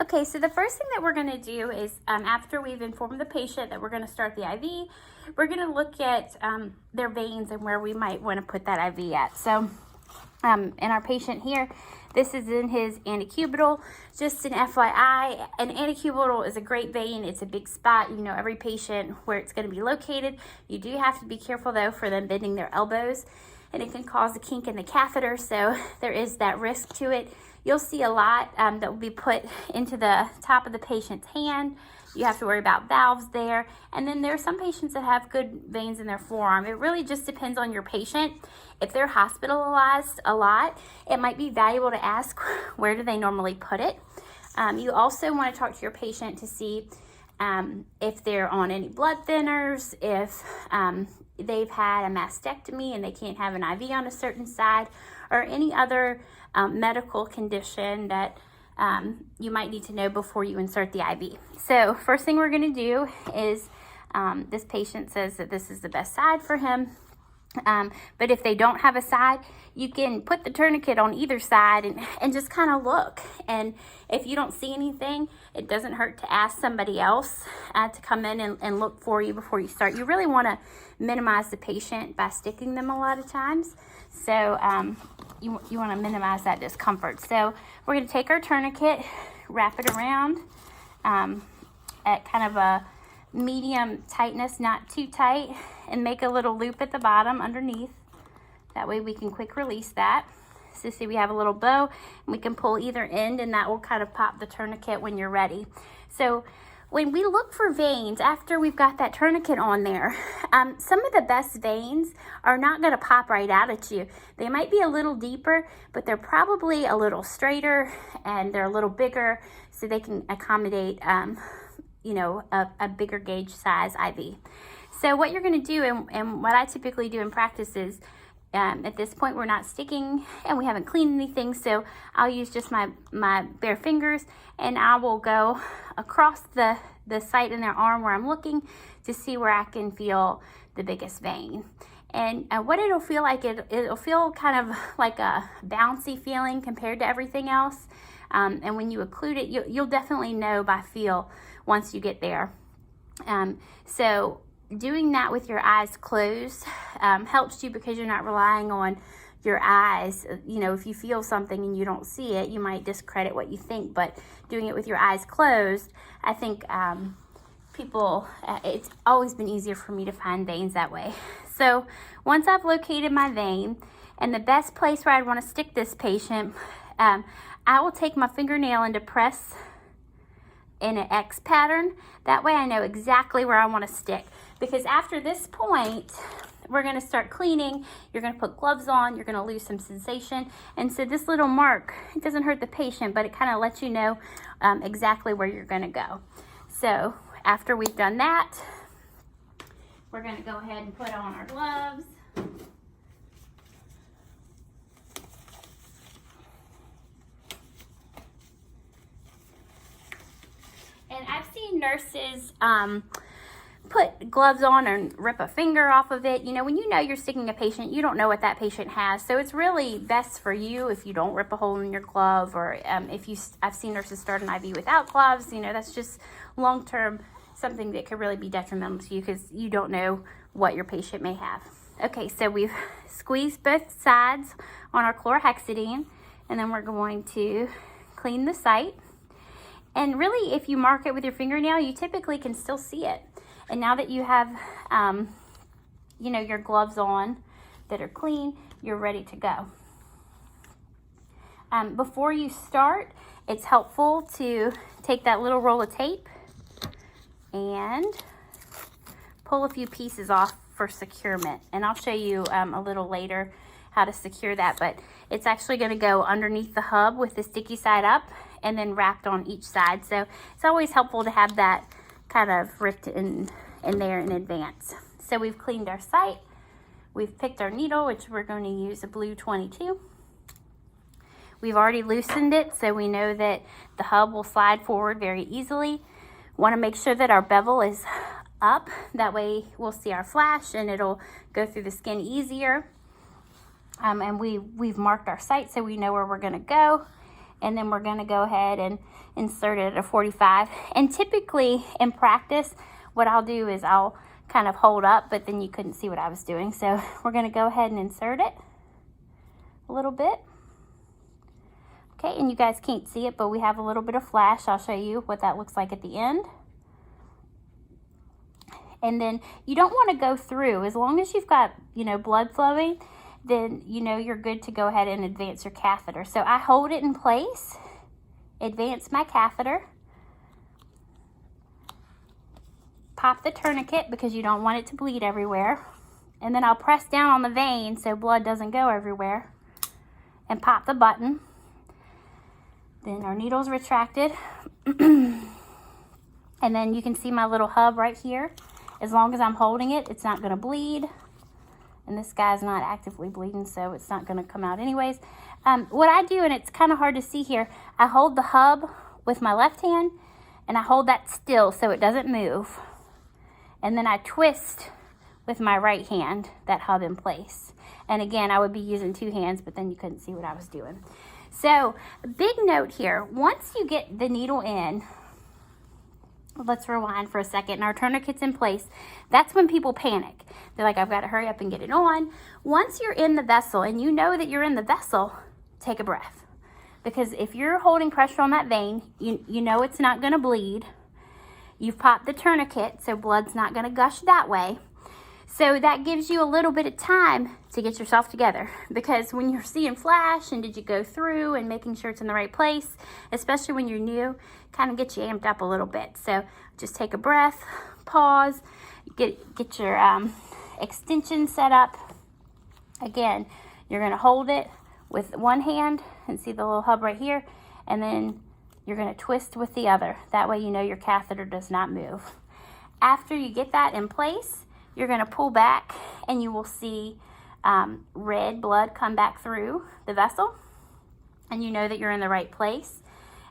Okay, so the first thing that we're going to do is after we've informed the patient that we're going to start the IV, we're going to look at their veins and where we might want to put that IV at. So in our patient here, this is in his antecubital. Just an FYI, an antecubital is a great vein. It's a big spot. You know every patient where it's going to be located. You do have to be careful though for them bending their elbows, and it can cause a kink in the catheter, so there is that risk to it. You'll see a lot that will be put into the top of the patient's hand. You have to worry about valves there. And then there are some patients that have good veins in their forearm. It really just depends on your patient. If they're hospitalized a lot, it might be valuable to ask where do they normally put it. You also want to talk to your patient to see if they're on any blood thinners, if they've had a mastectomy and they can't have an IV on a certain side, or any other medical condition that you might need to know before you insert the IV. So first thing we're going to do is this patient says that this is the best side for him. But if they don't have a side, you can put the tourniquet on either side and just kind of look. And if you don't see anything, it doesn't hurt to ask somebody else to come in and look for you before you start. You really want to minimize the patient by sticking them a lot of times. So you want to minimize that discomfort. So we're going to take our tourniquet, wrap it around at kind of a medium tightness, not too tight, and make a little loop at the bottom underneath. That way we can quick release that. So see, we have a little bow, and we can pull either end, and that will kind of pop the tourniquet when you're ready. So when we look for veins after we've got that tourniquet on there, some of the best veins are not going to pop right out at you. They might be a little deeper, but they're probably a little straighter and they're a little bigger, so they can accommodate a bigger gauge size IV. So what you're going to do, and what I typically do in practice is, at this point we're not sticking and we haven't cleaned anything, so I'll use just my bare fingers, and I will go across the site in their arm where I'm looking to see where I can feel the biggest vein. And what it'll feel like, it'll feel kind of like a bouncy feeling compared to everything else. And when you occlude it, you'll definitely know by feel once you get there. So doing that with your eyes closed helps you, because you're not relying on your eyes. If you feel something and you don't see it, you might discredit what you think, but doing it with your eyes closed, I think it's always been easier for me to find veins that way. So once I've located my vein and the best place where I'd want to stick this patient, I will take my fingernail and depress in an X pattern. That way I know exactly where I want to stick, because after this point we're going to start cleaning. You're going to put gloves on, you're going to lose some sensation, and so this little mark, it doesn't hurt the patient, but it kind of lets you know exactly where you're going to go. So after we've done that, we're going to go ahead and put on our gloves. And I've seen nurses put gloves on and rip a finger off of it. When you know you're sticking a patient, you don't know what that patient has. So it's really best for you if you don't rip a hole in your glove, or I've seen nurses start an IV without gloves. That's just long-term something that could really be detrimental to you, because you don't know what your patient may have. Okay, so we've squeezed both sides on our chlorhexidine, and then we're going to clean the site. And really, if you mark it with your fingernail, you typically can still see it. And now that you have, your gloves on that are clean, you're ready to go. Before you start, it's helpful to take that little roll of tape and pull a few pieces off for securement. And I'll show you a little later how to secure that, but it's actually going to go underneath the hub with the sticky side up and then wrapped on each side. So it's always helpful to have that kind of ripped in there in advance. So we've cleaned our site. We've picked our needle, which we're going to use a blue 22. We've already loosened it, so we know that the hub will slide forward very easily. Want to make sure that our bevel is up. That way we'll see our flash and it'll go through the skin easier. And we've marked our site so we know where we're going to go. and then we're going to go ahead and insert it at a 45. And typically in practice, what I'll do is I'll kind of hold up, but then you couldn't see what I was doing. So we're going to go ahead and insert it a little bit. Okay, and you guys can't see it, but we have a little bit of flash. I'll show you what that looks like at the end. And then you don't want to go through. As long as you've got, blood flowing, then you're good to go ahead and advance your catheter. So I hold it in place, advance my catheter, pop the tourniquet because you don't want it to bleed everywhere, and then I'll press down on the vein so blood doesn't go everywhere, and pop the button. Then our needle's retracted. And then you can see my little hub right here. As long as I'm holding it, it's not going to bleed. And this guy's not actively bleeding, so it's not going to come out anyways. What I do, and it's kind of hard to see here, I hold the hub with my left hand, and I hold that still so it doesn't move. And then I twist with my right hand that hub in place. And again, I would be using two hands, but then you couldn't see what I was doing. So, big note here, once you get the needle in, let's rewind for a second, and our tourniquet's in place, that's when people panic. They're like, I've got to hurry up and get it on. Once you're in the vessel and you know that you're in the vessel, take a breath. Because if you're holding pressure on that vein, you know it's not going to bleed. You've popped the tourniquet, so blood's not going to gush that way. So that gives you a little bit of time to get yourself together, because when you're seeing flash and did you go through and making sure it's in the right place, especially when you're new, kind of gets you amped up a little bit. So just take a breath, pause, get your extension set up. Again, you're going to hold it with one hand and see the little hub right here, and then you're going to twist with the other. That way you know your catheter does not move. After you get that in place, you're going to pull back and you will see red blood come back through the vessel, and you know that you're in the right place.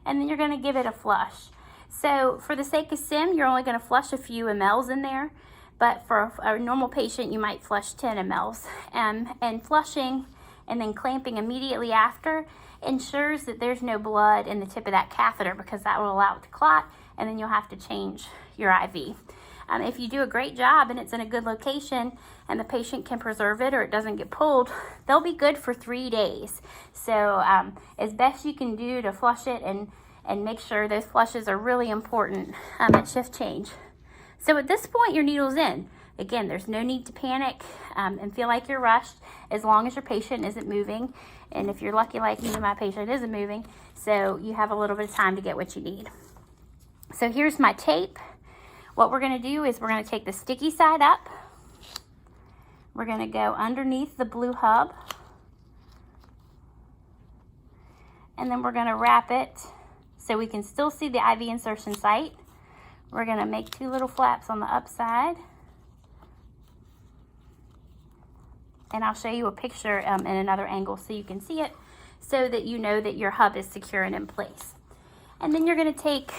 And then you're going to give it a flush. So for the sake of sim, you're only going to flush a few mLs in there, but for a normal patient, you might flush 10 mLs. And flushing and then clamping immediately after ensures that there's no blood in the tip of that catheter, because that will allow it to clot, and then you'll have to change your IV. If you do a great job and it's in a good location and the patient can preserve it or it doesn't get pulled, they'll be good for 3 days. So as best you can do to flush it and make sure those flushes are really important at shift change. So at this point, your needle's in. Again, there's no need to panic and feel like you're rushed, as long as your patient isn't moving. And if you're lucky like me, my patient isn't moving, so you have a little bit of time to get what you need. So here's my tape. What we're going to do is we're going to take the sticky side up. We're going to go underneath the blue hub. And then we're going to wrap it so we can still see the IV insertion site. We're going to make 2 little flaps on the upside. And I'll show you a picture in another angle so you can see it, so that you know that your hub is secure and in place. And then you're going to take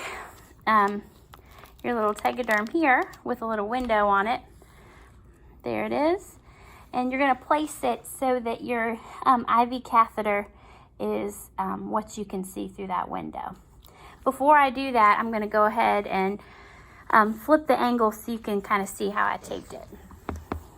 your little tegaderm here with a little window on it. There it is. And you're going to place it so that your IV catheter is what you can see through that window. Before I do that, I'm going to go ahead and flip the angle so you can kind of see how I taped it.